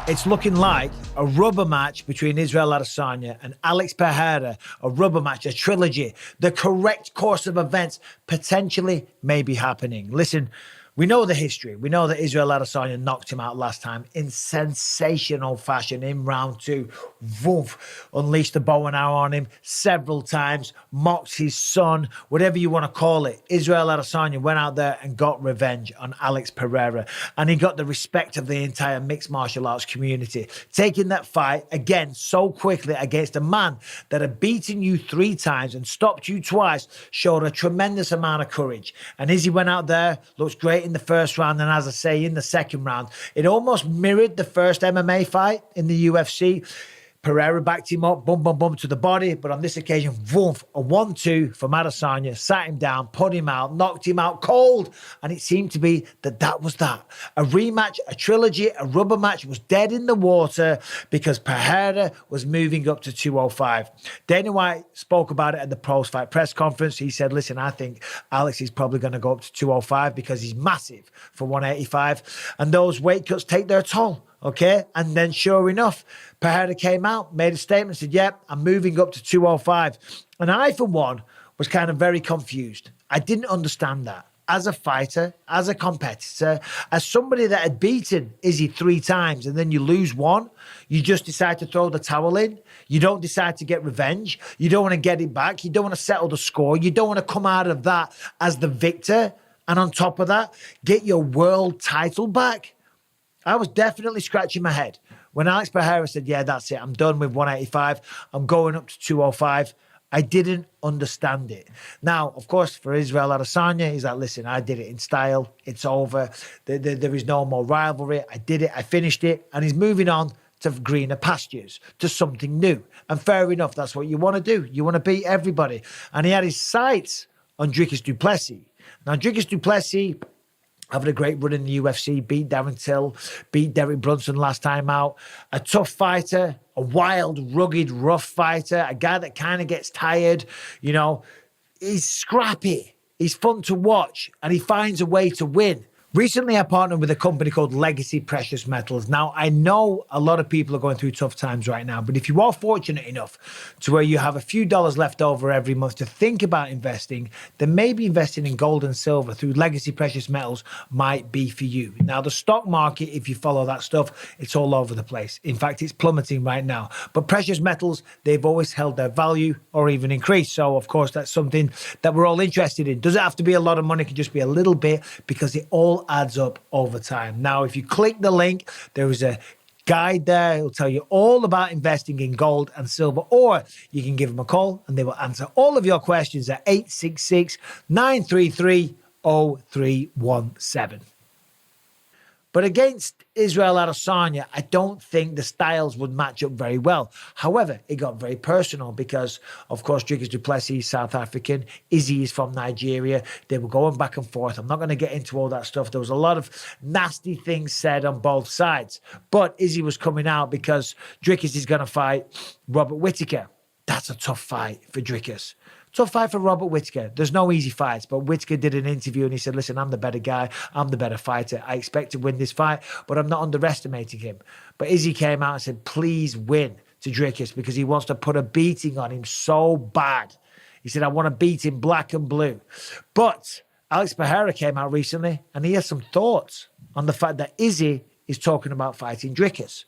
It's looking like a rubber match between Israel Adesanya and Alex Pereira, a rubber match, a trilogy. The correct course of events potentially may be happening. Listen, we know the history. We know that Israel Adesanya knocked him out last time in sensational fashion in round 2. Woof, unleashed the bow and arrow on him several times, mocked his son, whatever you want to call it. Israel Adesanya went out there and got revenge on Alex Pereira, and he got the respect of the entire mixed martial arts community. Taking that fight, again, so quickly against a man that had beaten you 3 times and stopped you twice showed a tremendous amount of courage. And Izzy went out there, looked great in the first round, and as I say, in the second round, it almost mirrored the first MMA fight in the UFC. Pereira backed him up, boom, boom, boom to the body. But on this occasion, woof, a 1-2 from Adesanya, sat him down, put him out, knocked him out cold. And it seemed to be that was that. A rematch, a trilogy, a rubber match was dead in the water because Pereira was moving up to 205. Dana White spoke about it at the post-fight press conference. He said, listen, I think Alex is probably going to go up to 205 because he's massive for 185. And those weight cuts take their toll. Okay, and then sure enough, Pereira came out, made a statement, said, yep, I'm moving up to 205. And I, for one, was kind of very confused. I didn't understand that. As a fighter, as a competitor, as somebody that had beaten Izzy 3 times and then you lose 1, you just decide to throw the towel in. You don't decide to get revenge. You don't want to get it back. You don't want to settle the score. You don't want to come out of that as the victor. And on top of that, get your world title back. I was definitely scratching my head when Alex Pereira said, yeah, that's it. I'm done with 185. I'm going up to 205. I didn't understand it. Now, of course, for Israel Adesanya, he's like, listen, I did it in style. It's over. There is no more rivalry. I did it. I finished it. And he's moving on to greener pastures, to something new. And fair enough, that's what you want to do. You want to beat everybody. And he had his sights on Dricus du Plessis. Now, Dricus du Plessis, having a great run in the UFC, beat Darren Till, beat Derek Brunson last time out. A tough fighter, a wild, rugged, rough fighter, a guy that kind of gets tired. You know, he's scrappy, he's fun to watch, and he finds a way to win. Recently, I partnered with a company called Legacy Precious Metals. Now, I know a lot of people are going through tough times right now, but if you are fortunate enough to where you have a few dollars left over every month to think about investing, then maybe investing in gold and silver through Legacy Precious Metals might be for you. Now, the stock market, if you follow that stuff, it's all over the place. In fact, it's plummeting right now. But precious metals, they've always held their value or even increased. So, of course, that's something that we're all interested in. Does it have to be a lot of money? It can just be a little bit because it all adds up over time. Now, if you click the link, there is a guide there. It'll tell you all about investing in gold and silver, or you can give them a call and they will answer all of your questions at 866-933-0317. But against Israel Adesanya, I don't think the styles would match up very well. However, it got very personal because, of course, Dricus du Plessis is South African. Izzy is from Nigeria. They were going back and forth. I'm not going to get into all that stuff. There was a lot of nasty things said on both sides. But Izzy was coming out because Dricus is going to fight Robert Whittaker. That's a tough fight for Dricus. Tough fight for Robert Whittaker. There's no easy fights, but Whittaker did an interview and he said, listen, I'm the better guy. I'm the better fighter. I expect to win this fight, but I'm not underestimating him. But Izzy came out and said, please win to Dricus because he wants to put a beating on him so bad. He said, I want to beat him black and blue. But Alex Pereira came out recently and he has some thoughts on the fact that Izzy is talking about fighting Dricus.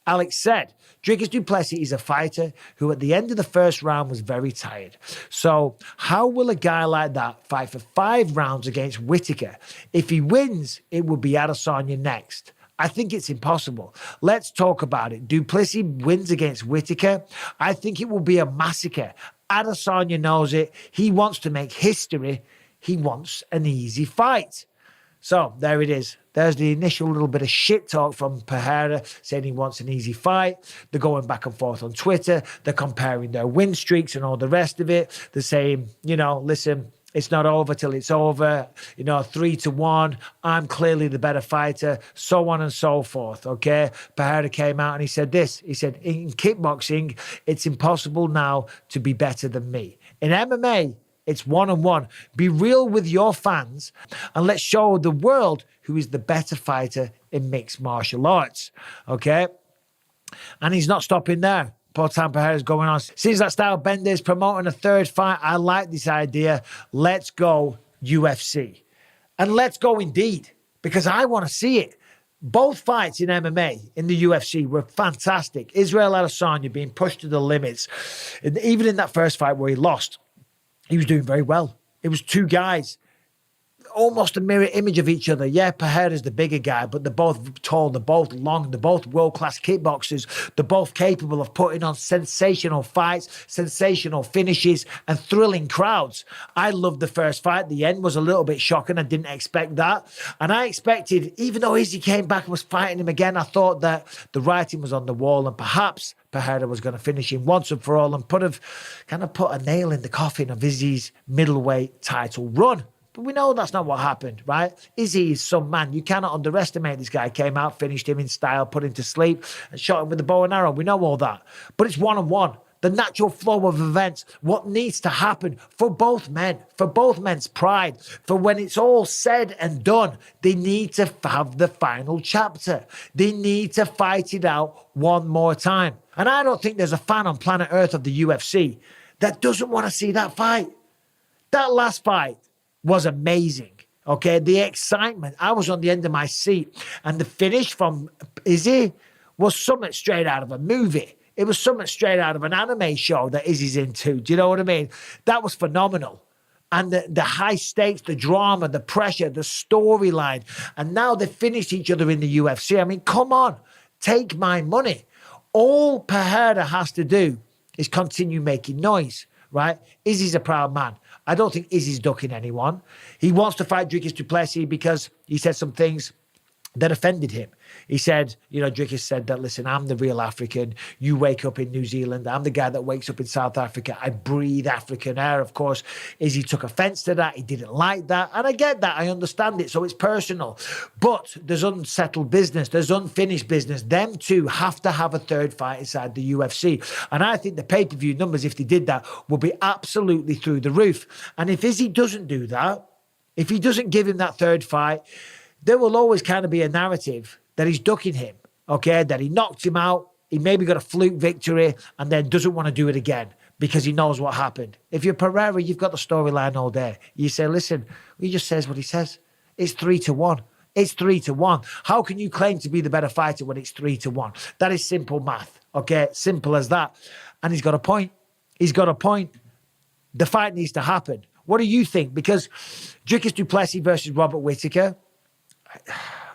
Alex said, Dricus du Plessis is a fighter who at the end of the first round was very tired. So how will a guy like that fight for 5 rounds against Whittaker? If he wins, it will be Adesanya next. I think it's impossible. Let's talk about it. Du Plessis wins against Whittaker. I think it will be a massacre. Adesanya knows it. He wants to make history. He wants an easy fight. So there it is. There's the initial little bit of shit talk from Pereira saying he wants an easy fight. They're going back and forth on Twitter. They're comparing their win streaks and all the rest of it. They're saying, you know, listen, it's not over till it's over. You know, 3-1. I'm clearly the better fighter, so on and so forth. Okay. Pereira came out and he said this. He said, in kickboxing, it's impossible now to be better than me. In MMA, it's 1-on-1. Be real with your fans and let's show the world who is the better fighter in mixed martial arts. Okay? And he's not stopping there. Paul Tampere is going on. Seems like Style Bender is promoting a third fight. I like this idea. Let's go UFC. And let's go indeed, because I want to see it. Both fights in MMA, in the UFC, were fantastic. Israel Adesanya being pushed to the limits. And even in that first fight where he lost, he was doing very well. It was two guys, almost a mirror image of each other. Yeah, Pereira's the bigger guy, but they're both tall, they're both long, they're both world-class kickboxers. They're both capable of putting on sensational fights, sensational finishes, and thrilling crowds. I loved the first fight. The end was a little bit shocking. I didn't expect that. And I expected, even though Izzy came back and was fighting him again, I thought that the writing was on the wall and perhaps Pereira was going to finish him once and for all and put a nail in the coffin of Izzy's middleweight title run. But we know that's not what happened, right? Izzy is some man. You cannot underestimate this guy. Came out, finished him in style, put him to sleep, and shot him with the bow and arrow. We know all that. But it's one-on-one. The natural flow of events, what needs to happen for both men, for both men's pride, for when it's all said and done, they need to have the final chapter. They need to fight it out one more time. And I don't think there's a fan on planet Earth of the UFC that doesn't want to see that fight. That last fight was amazing, okay? The excitement, I was on the end of my seat, and the finish from Izzy was something straight out of a movie. It was something straight out of an anime show that Izzy's into. Do you know what I mean? That was phenomenal. And the high stakes, the drama, the pressure, the storyline, and now they finished each other in the UFC. I mean, come on, take my money. All Pereira has to do is continue making noise, right? Izzy's a proud man. I don't think Izzy's ducking anyone. He wants to fight Dricus du Plessis because he said some things that offended him. He said, Dricus said that, listen, I'm the real African. You wake up in New Zealand. I'm the guy that wakes up in South Africa. I breathe African air. Of course, Izzy took offense to that. He didn't like that. And I get that. I understand it. So it's personal. But there's unsettled business. There's unfinished business. Them two have to have a third fight inside the UFC. And I think the pay-per-view numbers, if they did that, will be absolutely through the roof. And if Izzy doesn't do that, if he doesn't give him that third fight, there will always kind of be a narrative that he's ducking him, okay? That he knocked him out, he maybe got a fluke victory, and then doesn't want to do it again because he knows what happened. If you're Pereira, you've got the storyline all day. You say, listen, he just says what he says. It's 3-1. It's 3-1. How can you claim to be the better fighter when it's 3-1? That is simple math, okay? Simple as that. And he's got a point. He's got a point. The fight needs to happen. What do you think? Because Dricus du Plessis versus Robert Whittaker,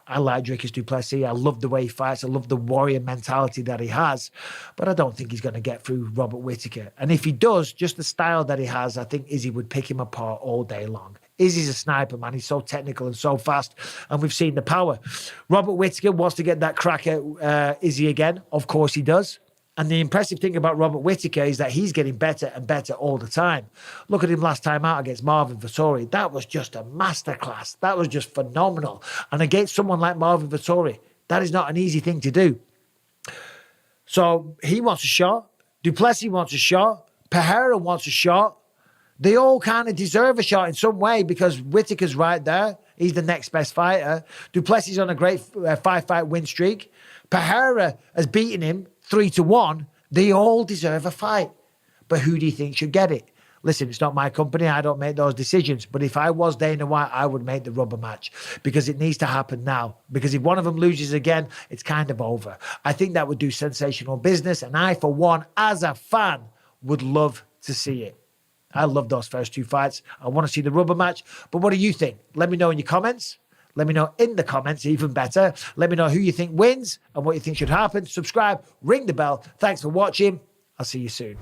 I like Dricus du Plessis. I love the way he fights. I love the warrior mentality that he has. But I don't think he's going to get through Robert Whittaker. And if he does, just the style that he has, I think Izzy would pick him apart all day long. Izzy's a sniper, man. He's so technical and so fast. And we've seen the power. Robert Whittaker wants to get that crack at Izzy again. Of course he does. And the impressive thing about Robert Whittaker is that he's getting better and better all the time. Look at him last time out against Marvin Vettori. That was just a masterclass. That was just phenomenal. And against someone like Marvin Vettori, that is not an easy thing to do. So he wants a shot. Du Plessis wants a shot. Pereira wants a shot. They all kind of deserve a shot in some way because Whittaker's right there. He's the next best fighter. Du Plessis on a great 5-fight win streak. Pereira has beaten him 3-1. They all deserve a fight. But who do you think should get it? Listen, it's not my company. I don't make those decisions. But if I was Dana White, I would make the rubber match because it needs to happen now. Because if one of them loses again, it's kind of over. I think that would do sensational business. And I, for one, as a fan, would love to see it. I love those first two fights. I want to see the rubber match. But what do you think? Let me know in your comments. Let me know in the comments, even better. Let me know who you think wins and what you think should happen. Subscribe, ring the bell. Thanks for watching. I'll see you soon.